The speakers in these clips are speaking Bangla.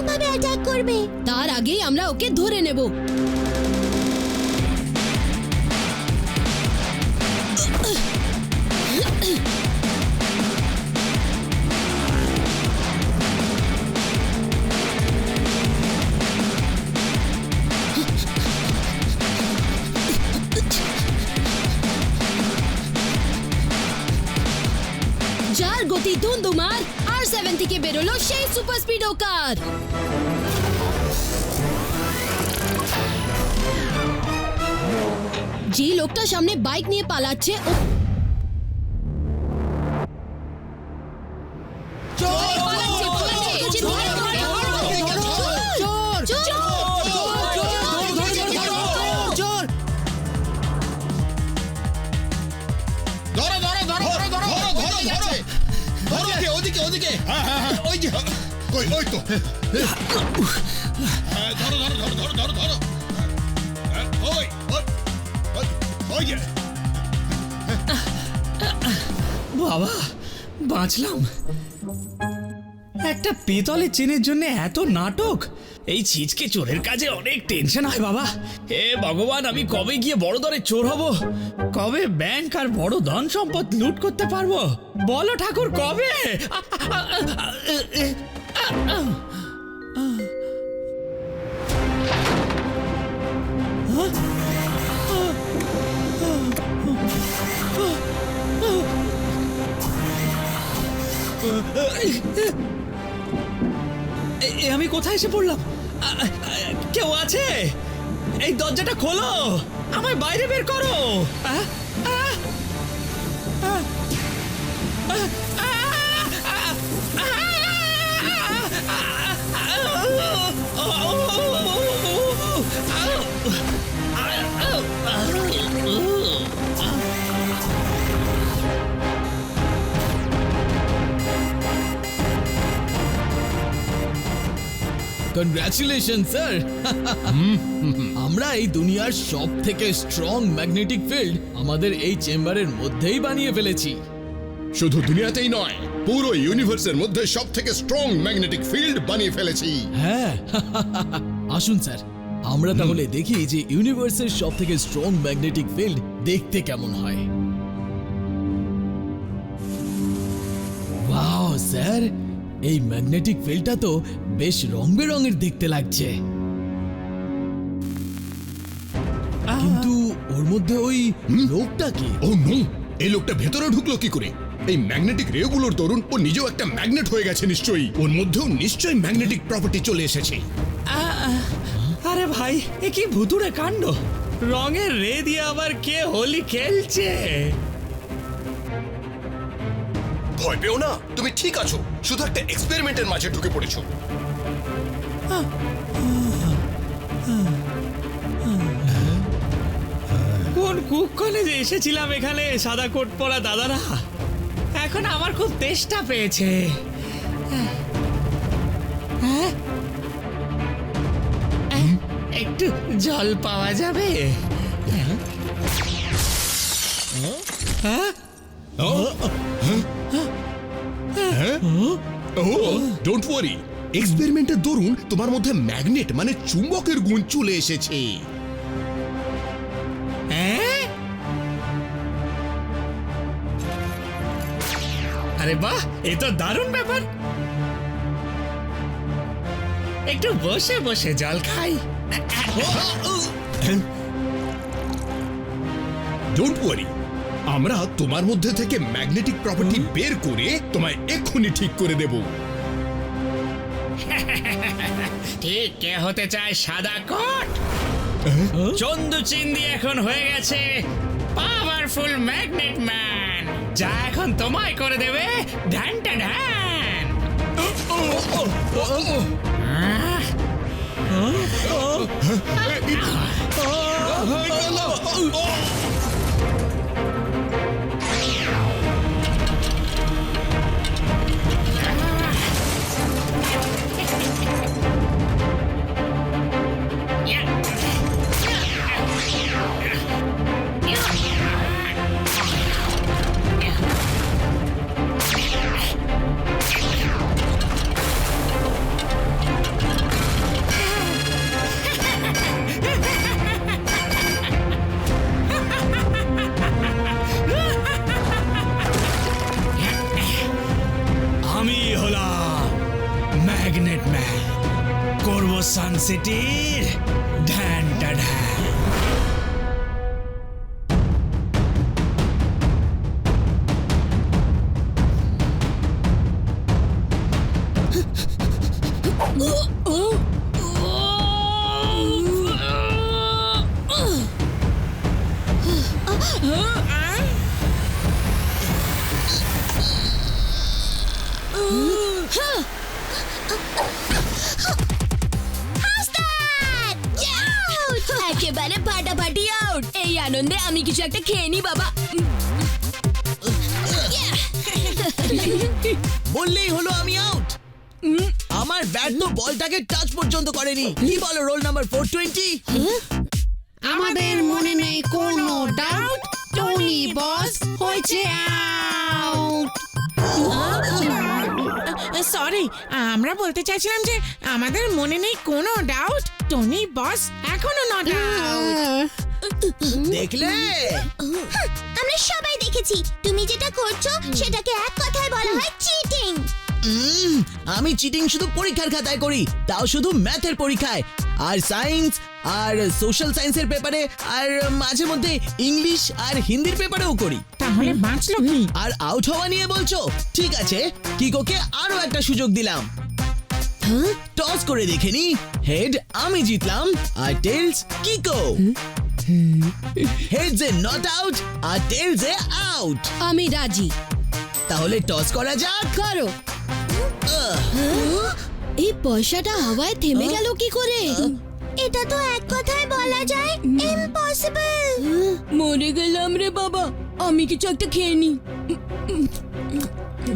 ভাবে অ্যাটাক করবে। তার আগেই আমরা ওকে ধরে নেব। যার গতি ধুন্ধুমার R7 থেকে বেরোলো সেই সুপার স্পিডো কার। যে লোকটা সামনে বাইক নিয়ে পালাচ্ছে ও বাবা বাঁচলাম। একটা পিতলের চেনের জন্য এত নাটক। এই ছিচকে চোরের কাজে অনেক টেনশন হয় বাবা। হে ভগবান, আমি কবে গিয়ে বড় দরে চোর হব? কবে ব্যাংক আর বড় ধন সম্পদ লুট করতে পারবো? বলো ঠাকুর, কবে? আমি কোথায় এসে পড়লাম? কেউ আছে? এই দরজাটা খোলো, আমায় বাইরে বের করো। Congratulation sir. আমরা এই দুনিয়ার সব থেকে স্ট্রং ম্যাগনেটিক ফিল্ড আমাদের এই চেম্বারের মধ্যেই বানিয়ে ফেলেছি। শুধু দুনিয়াতেই নয়, পুরো ইউনিভার্সের মধ্যে সব থেকে স্ট্রং ম্যাগনেটিক ফিল্ড বানিয়ে ফেলেছি। হ্যাঁ, আসুন স্যার, আমরা তাহলে দেখি যে ইউনিভার্সের সব থেকে স্ট্রং ম্যাগনেটিক ফিল্ড দেখতে কেমন হয়। ওয়াও স্যার, এই ম্যাগনেটিক ফিল্ডটা তো বেশ রং বেরঙের দেখতে লাগছে, কিন্তু ওর মধ্যে ওই লোকটা কি? ও নো, এই লোকটা ভেতরে ঢুকলো কি করে? এই ম্যাগনেটিক রেগুলোর দরুন ও নিজেও একটা ম্যাগনেট হয়ে গেছে নিশ্চয়ই। ওর মধ্যেও নিশ্চয়ই ম্যাগনেটিক প্রপার্টি চলে এসেছে। আরে ভাই, এ কি ভুতুড়ে কাণ্ড! রঙের রে দিয়ে আবার কে হোলি খেলছে? ভয় পেও না, তুমি ঠিক আছো। শুধু একটা এক্সপেরিমেন্টের মাঝে ঢুকে পড়েছো। কোন কুক্ষণে যে এসেছিলাম এখানে, সাদা কোট পরা দাদারা। এখন আমার খুব তেষ্টা পেয়েছে। একটু জল পাওয়া যাবে? ডোন্ট ওয়ারি, এক্সপেরিমেন্টের দরুন তোমার মধ্যে ম্যাগনেট মানে চুম্বকের গুণ চলে এসেছে। আরে বাহ, এ তো দারুণ ব্যাপার। একটু বসে বসে জল খাই। ডোন্ট ওয়ারি, আমরা তোমার মধ্যে থেকে ম্যাগনেটিক প্রপার্টি বের করে তোমায় এক্ষুনি ঠিক করে দেব। ঠিক কে হতে চায় সাদা কোট? চন্দু চিন্দি এখন হয়ে গেছে পাওয়ারফুল ম্যাগনেট ম্যান, যা এখন তোমায় করে দেবে ঢানটা ঢান। ম্যাগনেট ম্যান, করব সানসিটির ঢ্যান ঢ্যান। একেবারে ফাটাফাটি আউট। এই আনন্দে আমি কিছু একটা খেয়ে নি বাবা। বললেই হলো আমি আউট। আমার ব্যাট তো বলটাকে টাচ পর্যন্ত করেনি। কি বলো রোল নাম্বার 420? আমাদের মনে নেই কোনো ডাউট, টনি বস হয়েছে আউট। সরি, আমরা বলতে চাইছিলাম যে আমাদের মনে নেই কোনো ডাউট, টনি বস এখনো নট আউট। দেখলে? আমরা সবাই দেখেছি তুমি যেটা করছো সেটাকে এক কথায় বলা হয় চিটিং। আমি চিটিং শুধু পরীক্ষার খাতায় করি, তাও শুধু ম্যাথের পরীক্ষায়, আর সায়েন্স আর সোশ্যাল সায়েন্সের পেপারে, আর মাঝে মধ্যে ইংলিশ আর হিন্দির পেপারেও করি। তাহলে বাঁচলো কি? আর আউট হওয়া নিয়ে বলছো? ঠিক আছে, কিকোকে আরো একটা সুযোগ দিলাম। টস করে দেখে নি। হেড আমি জিতলাম আর টেলস কিকো। হেডস এ নট আউট আর টেলস এ আউট। আমি রাজি। তাহলে টস করা যাক। করো। এই পয়সাটা হাওয়ায় থেমে গেল কি করে? এটা তো এক কথায় বলা যায় ইম্পসিবল। মরে গেলাম রে বাবা। আমি কিছু একটা খেয়ে নি।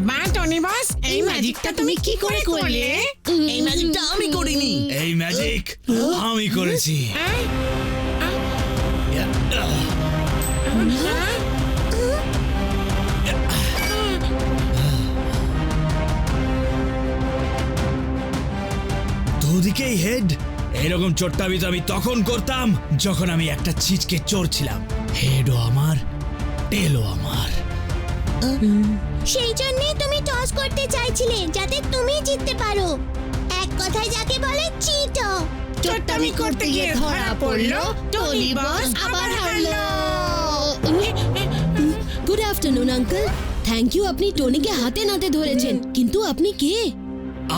বা টনি বস, এই ম্যাজিকটা তুমি কি করে করলে? এই ম্যাজিকটা আমি করিনি। এই ম্যাজিক আমি করেছি। হ্যাঁ? দুদিকেই হেড। এরকম চোট্টামি তো আমি তখন করতাম যখন আমি একটা ছিচকে চোর ছিলাম। হেডও আমার, টেলও আমার। সেই জন্যই তুমি টস করতে চাইছিলে যাতে তুমি জিততে পারো। এক কথায় যাকে বলে চিটো। চোট্টামি করতে গিয়ে ধরা পড়লো, টনি বস আবার হারলো। Good afternoon uncle. Thank you, আপনি টনিকে হাতে নাতে ধরেছেন। কিন্তু আপনি কে?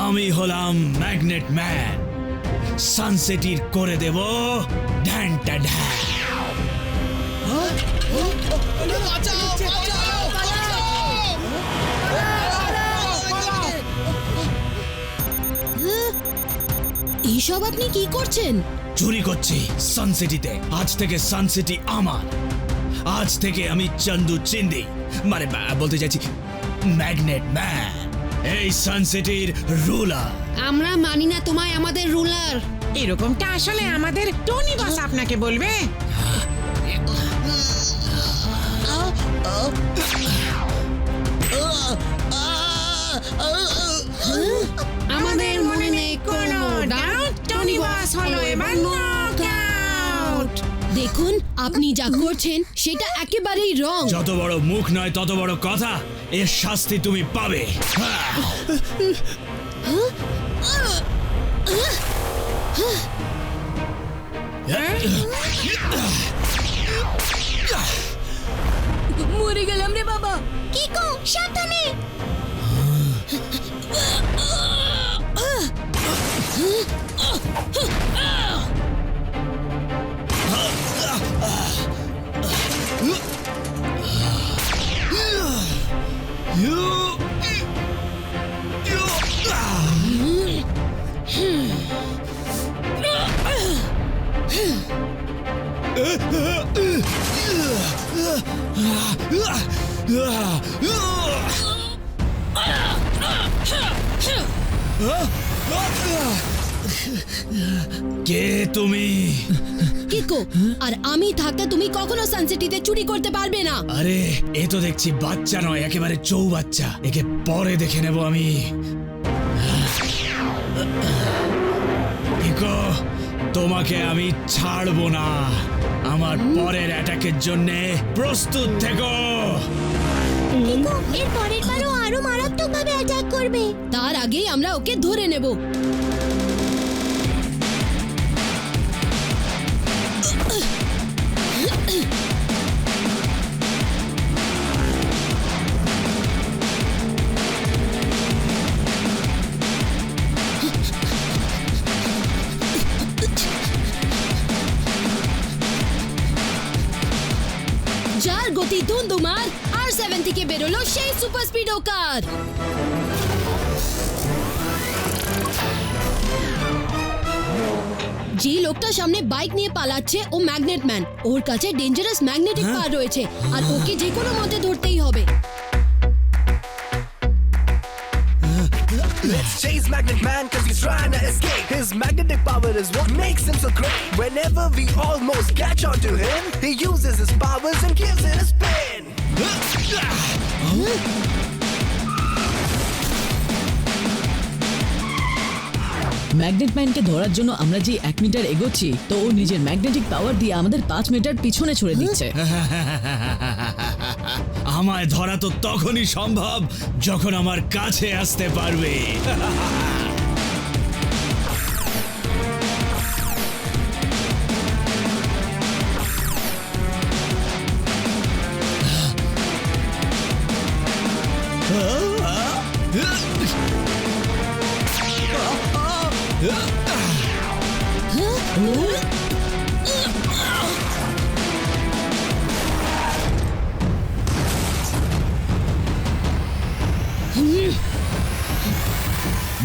আমি হলাম ম্যাগনেট ম্যান। সানসিটির করে দেব ঢ্যান ঢ্যান। এইসব আপনি কি করছেন? চুরি করছি সানসিটিতে। আজ থেকে সানসিটি আমার। আজ থেকে আমি চন্দু চিন্দি, মানে বলতে চাইছি ম্যাগনেট ম্যান, এই সানসিটির রুলার। আমরা মানি না তোমায় আমাদের রুলার। এরকমটা আসলে আমাদের টনি বস আপনাকে বলবে। আমাদের মনে নেই কোনো ডাউট, টনি বস হলো এবার নকআউট। দেখুন, আপনি যা করছেন সেটা একেবারেই রং। যত বড় মুখ নয় তত বড় কথা। এর শাস্তি তুমি পাবে। মরে গেলাম রে বাবা। কিকো সাবধানে। কে তুমি? কিকো, আর আমি থাকতে তুমি কখনো সানসিটিতে চুরি করতে পারবে না। আরে এ তো দেখছি বাচ্চা নয়, একেবারে চৌবাচ্চা। একে পরে দেখে নেব আমি। কিকো, তোমাকে আমি ছাড়বো না। আমার পরের অ্যাটাকের জন্য প্রস্তুত থেকো। কিকো এর পরের বারও আরো মারাত্মক কিভাবে অ্যাটাক করবে? তার আগেই আমরা ওকে ধরে নেব। যার গতি ধুন্ধুমার R7 থেকে বেরোলো সেই সুপার স্পিডো কার। যে লোকটা সামনে বাইক নিয়ে পালাচ্ছে ও ম্যাগনেট ম্যান। ওর কাছে ডেঞ্জারাস ম্যাগনেটিক পাওয়ার রয়েছে আর ওকে যে কোনো মতে ধরতেই হবে। Let's chase Magnet Man cause he's trying to escape. His magnetic power is what makes him so great. Whenever we almost catch on to him, he uses his powers and gives it a spin. Magnet ম্যানকে ধরার জন্য আমরা যে 1 মিটার এগোচ্ছি তো ও নিজের ম্যাগনেটিক পাওয়ার দিয়ে আমাদের 5 মিটার পিছনে ছড়ে দিচ্ছে। আমায় ধরা তো তখনই সম্ভব যখন আমার কাছে আসতে পারবে।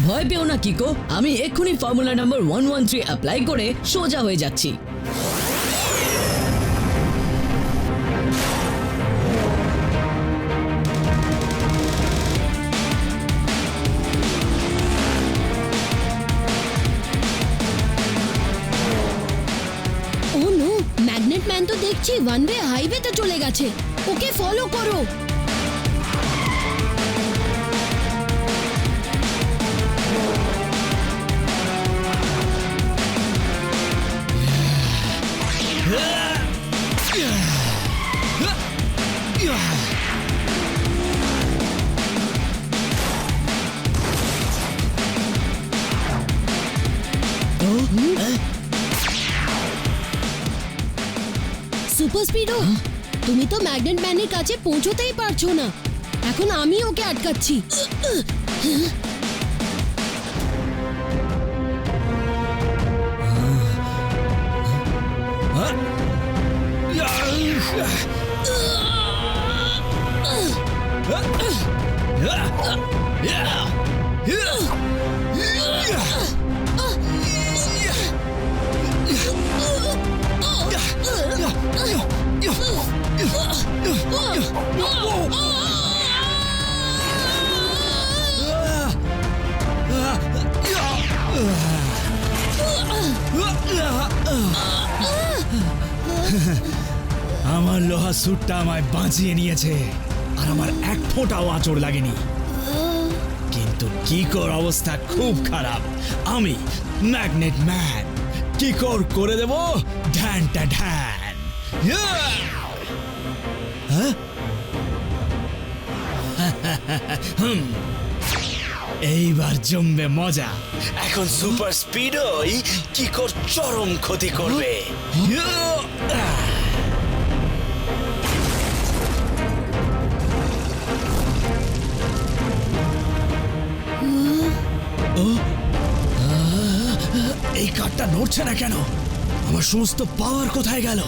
ভয় পেও না কিকো, আমি এক্ষুনি ফর্মুলা নাম্বার 113 অ্যাপ্লাই করে সোজা হয়ে যাচ্ছি। ও নো, ম্যাগনেট ম্যান তো দেখছি ওয়ান ওয়ে হাইওয়েতে চলে গেছে। ওকে ফলো করো। সুপার স্পিডো, তুমি তো ম্যাগনেট ম্যানের কাছে পৌঁছতেই পারছো না। এখন আমি ওকে আটকাচ্ছি। আমার লোহা স্যুটটা আমায় বাঁচিয়ে নিয়েছে আর আমার এক ফোঁটাও আঁচড় লাগেনি, কিন্তু কিকোর অবস্থা খুব খারাপ। আমি ম্যাগনেট ম্যান কিকোর করে দেব ঢ্যানটা ঢ্যান। এইবার জমবে মজা। এখন সুপার স্পিডই কিকোর চরম ক্ষতি করবে। এই কারটা নড়ছে না কেন? আমার সমস্ত পাওয়ার কোথায় গেল?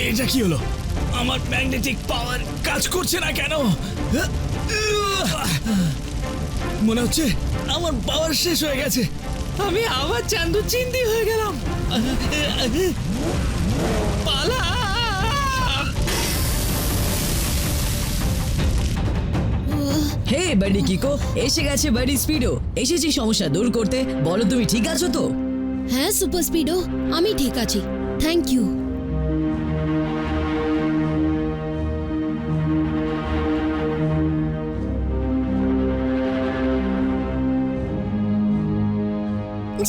এটা কি হলো? আমার ম্যাগনেটিক পাওয়ার কাজ করছে না কেন? মনে হচ্ছে আমার পাওয়ার শেষ হয়ে গেছে। আমি আবার চান্দু চিন্তি হয়ে গেলাম। পালা! হে বাডি কিকো, এসে গেছে বাডি স্পিডো। এসেছি সমস্যা দূর করতে। বলো তুমি ঠিক আছো তো? হ্যাঁ সুপার স্পিডো, আমি ঠিক আছি, থ্যাংক ইউ।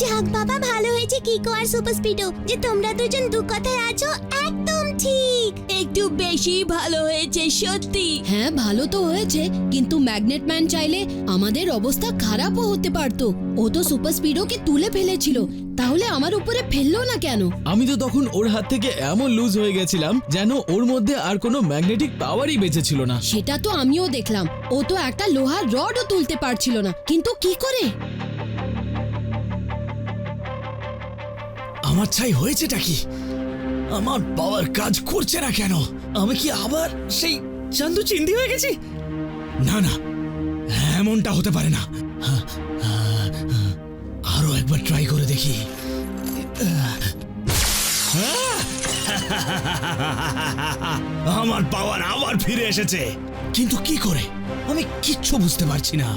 যাক বাবা, ভালো হয়েছে কিকো আর সুপার স্পিডো যে তোমরা দুজন দু কথায় আছো একদম ঠিক। একটু বেশি ভালো হয়েছে সত্যি। হ্যাঁ ভালো তো হয়েছে, কিন্তু ম্যাগনেট ম্যান চাইলে আমাদের অবস্থা খারাপও হতে পারতো। ও তো সুপার স্পিডোকে তুলে ফেলেছিল, তাহলে আমার উপরে ফেললো না কেন? আমি তো তখন ওর হাত থেকে এমন লুজ হয়ে গেছিলাম যেন ওর মধ্যে আর কোনো ম্যাগনেটিক পাওয়ারই বেঁচে ছিল না। সেটা তো আমিও দেখলাম। ও তো একটা লোহার রডও তুলতে পারছিল না, কিন্তু কি করে? আমার ছাই হয়েছেটা কি? আমার পাওয়ার কাজ করছে না কেন? আমি কি আবার সেই চান্দু চিন্দি হয়ে গেছি? না না, এমনটা হতে পারে না। আরো একবার ট্রাই করে দেখি। আমার পাওয়ার আবার ফিরে এসেছে, কিন্তু কি করে আমি কিচ্ছু বুঝতে পারছি না।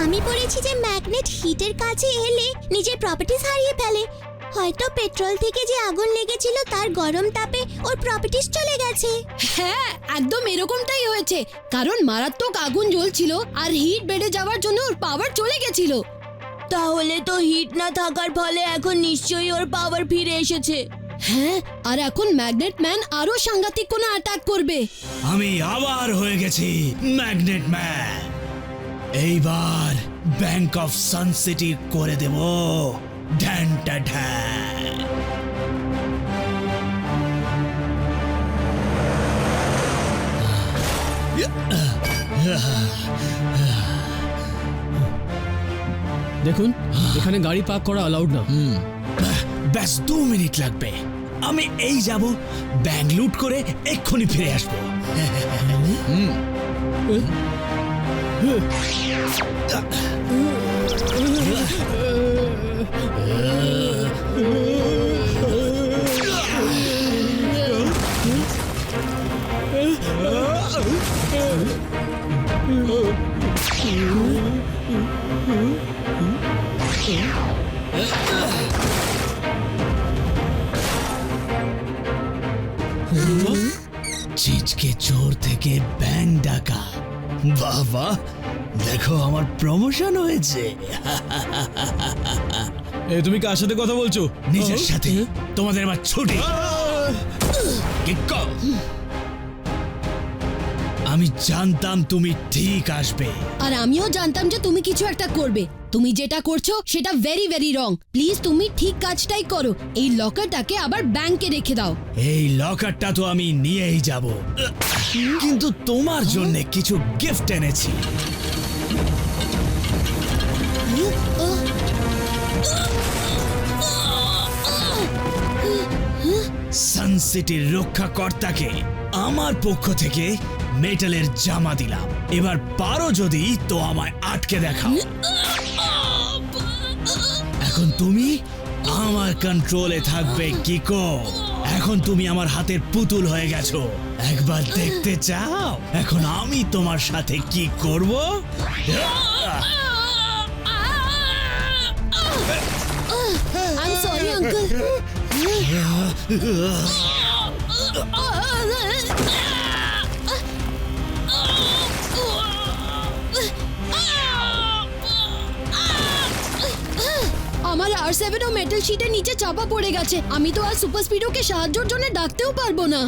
আমি পড়েছি যে ম্যাগনেট হিটের কাছে এলে নিজের প্রপার্টিজ হারিয়ে ফেলে। হয়তো পেট্রোল থেকে যে আগুন লেগেছিল তার গরম তাপে ওর প্রপার্টিজ চলে গেছে। হ্যাঁ একদম এরকমটাই হয়েছে, কারণ মারাত্মক আগুন জ্বলছিল আর হিট বেড়ে যাওয়ার জন্য ওর পাওয়ার চলে গেছিল। তাহলে তো হিট না থাকার ফলে এখন নিশ্চয়ই ওর পাওয়ার ফিরে এসেছে। হ্যাঁ, আর এখন ম্যাগনেট ম্যান আরো সাংঘাতিক কোনো অ্যাটাক করবে। আমি আবার হয়ে গেছি ম্যাগনেট ম্যান। এইবার ব্যাংক অফ সান সিটি করে দেব ঢ্যান টা ঢ্যান। দেখুন, এখানে গাড়ি পার্ক করা অ্যালাউড না। ব্যাস 2 মিনিট লাগবে। আমি এই যাব, ব্যাংক লুট করে এক্ষুনি ফিরে আসবো। চিচকে চোর থেকে ব্যাংক ডাকা। বাবা, দেখো আমার প্রমোশন হয়েছে। এ তুমি কার সাথে কথা বলছো? নিজের সাথে। তোমাদের আবার ছুটি। আমি জানতাম তুমি ঠিক আসবে। আর আমিও জানতাম যে তুমি কিছু একটা করবে। তুমি যেটা করছো সেটা ভেরি ভেরি রং। প্লিজ তুমি ঠিক কাজটাই করো। এই লকারটাকে আবার ব্যাংকে রেখে দাও। এই লকারটা তো আমি নিয়েই যাব, কিন্তু তোমার জন্য কিছু গিফট এনেছি। সান সিটির রক্ষাকর্তাকে আমার পক্ষ থেকে মেটালের জামা দিলাম। এবার পারো যদি তো আমায় আটকে দেখাও। এখন তুমি আমার কন্ট্রোলে থাকবে কিকো। এখন তুমি আমার হাতের পুতুল হয়ে গেছো। একবার দেখতে চাও এখন আমি তোমার সাথে কি করব? I am sorry uncle. আমার R7 ও মেটাল শিটের নিচে চাপা পড়ে গেছে। আমি তো আর সুপার স্পিডোকে সাহায্যের জন্য ডাকতেও পারবো না।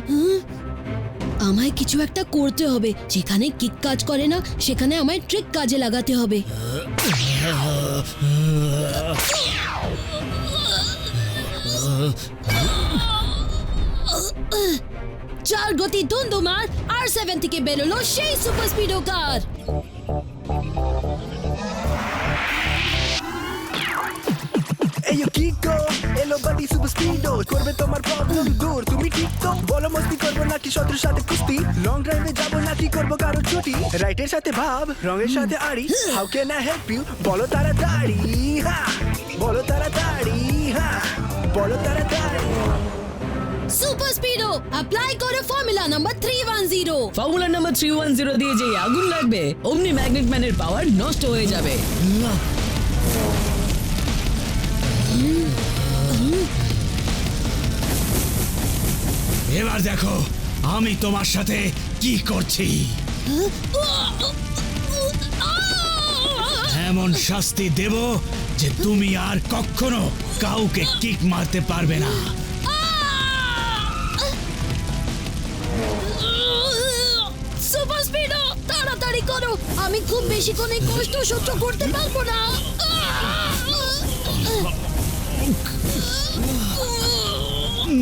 আমায় কিছু একটা করতে হবে। যেখানে কিক কাজ করে না সেখানে আমায় ট্রিক কাজে লাগাতে হবে। চার গতি ধুন্ধুমার R7 থেকে বেরোলো সেই সুপার স্পিডো কার। Hey yo Kiko, এলো বাডি সুপার স্পিডো করবে তোমার প্রবলেম দূর। তুমি ঠিক তো বলো, মস্তি করবো নাকি শত্রুর সাথে কুস্তি? লং ড্রাইভে যাবো নাকি করবো কারো ছুটি? রাইটের সাথে ভাব, রঙের সাথে আড়ি। How can I help you? বলো তাড়াতাড়ি, হ্যাঁ বলো তাড়াতাড়ি, হ্যাঁ বলো তাড়াতাড়ি। সুপার স্পিডো অ্যাপ্লাই করো ফর্মুলা নাম্বার 310। ফর্মুলা নাম্বার 310 দিয়ে যে আগুন লাগবে অমনি ম্যাগনেট ম্যানের পাওয়ার নষ্ট হয়ে যাবে। এবার দেখো আমি তোমার সাথে কি করছি। এমন শাস্তি দেব যে তুমি আর কখনো কাউকে কিক মারতে পারবে না। আমি খুব বেশিক্ষণ এই কষ্ট সহ্য করতে পারবো না।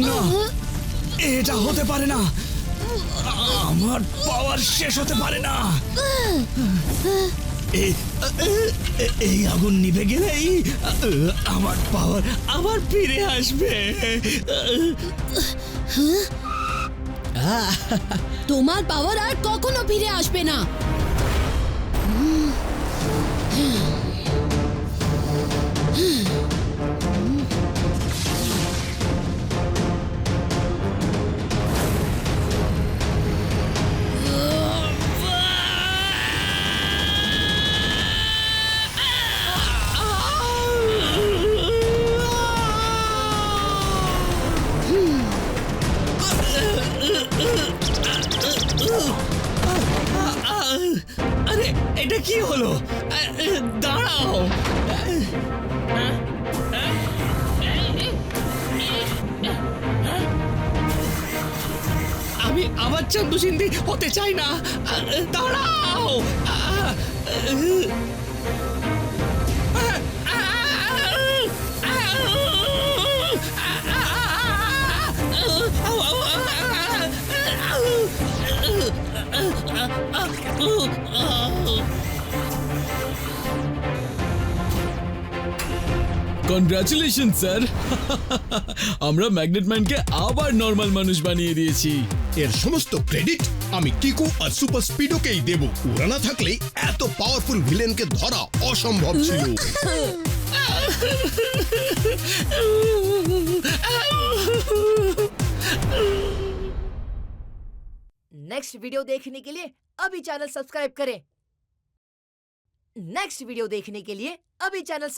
না, এটা হতে পারে না। আমার পাওয়ার শেষ হতে পারে না। এই আগুন নিভে গেলেই আমার পাওয়ার আবার ফিরে আসবে। তোমার পাওয়ার আর কখনো ফিরে আসবে না। আরে এটা কি হলো? দাঁড়াও। আমি আবার চন্দু সিন্ধি হতে চাই না। দাঁড়াও। Congratulation sir. আমরা ম্যাগনেট ম্যানকে আবার নর্মাল মানুষ বানিয়ে দিয়েছি। এর সমস্ত ক্রেডিট আমি কিকো আর সুপার স্পিডোকেই দেব। ওরা না থাকলে এত পাওয়ারফুল ভিলেনকে ধরা অসম্ভব ছিল। नेक्स्ट वीडियो देखने के लिए अभी चैनल सब्सक्राइब करें। नेक्स्ट वीडियो देखने के लिए अभी चैनल